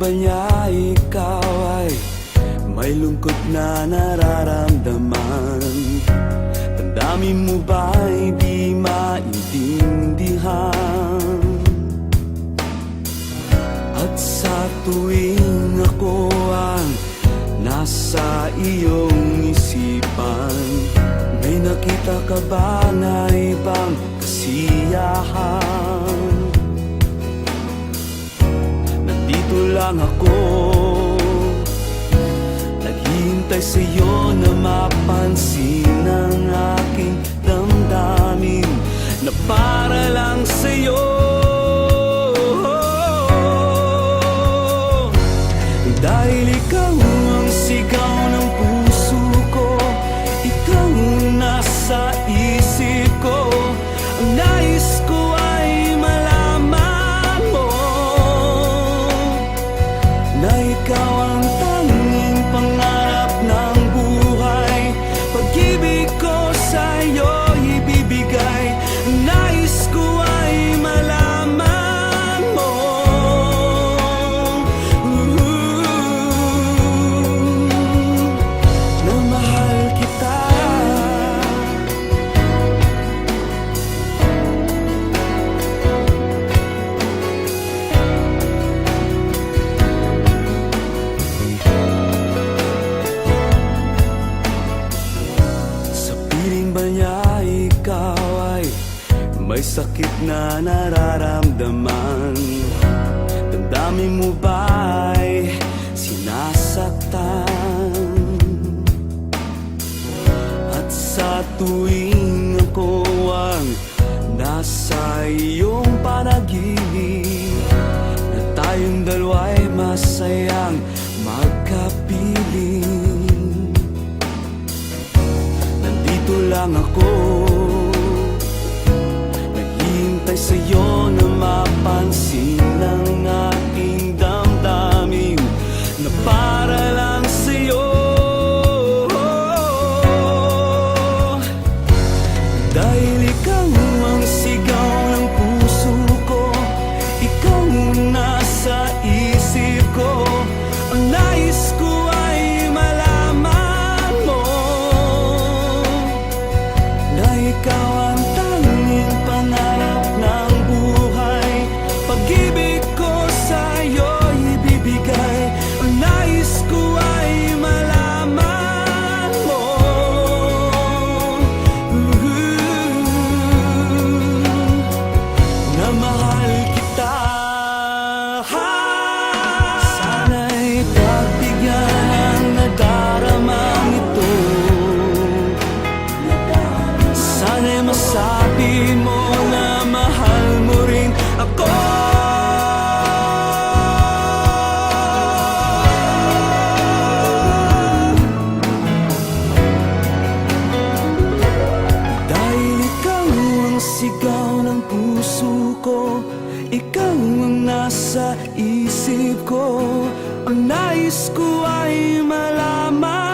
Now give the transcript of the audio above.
ba niya ikaw ay may lungkot na nararamdaman? Damdamin mo ba'y di maintindihan? At sa tuwing ako ang nasa iyong isipan, may nakita ka ba na ibang kasiyahan? Nandito lang ako, naghihintay sa'yo na mapansin ang aking damdamin na para lang sa'yo. Dahil ikaw ang sigaw ng puso ko, ikaw ang nasa isip ko. Ang nais ko ay malaman mo na ikaw ang tanging pangarap ng buhay. Pag-ibig ko sa'yo ibibigay. Ang nais ko ay malaman mo na mahal kita. Ba niya ikaw ay may sakit na nararamdaman? Damdamin mo ba'y sinasaktan? At sa tuwing ako ang nasa iyong panaginip, na tayong dalawa'y masayang magkapiling, lang ako, naghihintay sa'yo na mapansin ang aking damdamin na para lang sa'yo. Dahil ikaw ang sigaw ng puso ko, ikaw ang nasa isip ko. Ang nais ko ay malaman mo na ikaw ang tanging pangarap ng buhay. Pag-ibig ko sa'yo ibibigay. Ang nais ko ay malaman mo na mahal kita. Sana'y pagbigyan ang nadaramang ito. Sana'y masabi mo na mahal mo rin ako. Dahil ikaw ang sigaw ng puso ko, ikaw ang nasa isip ko. Ang nais ko ay malaman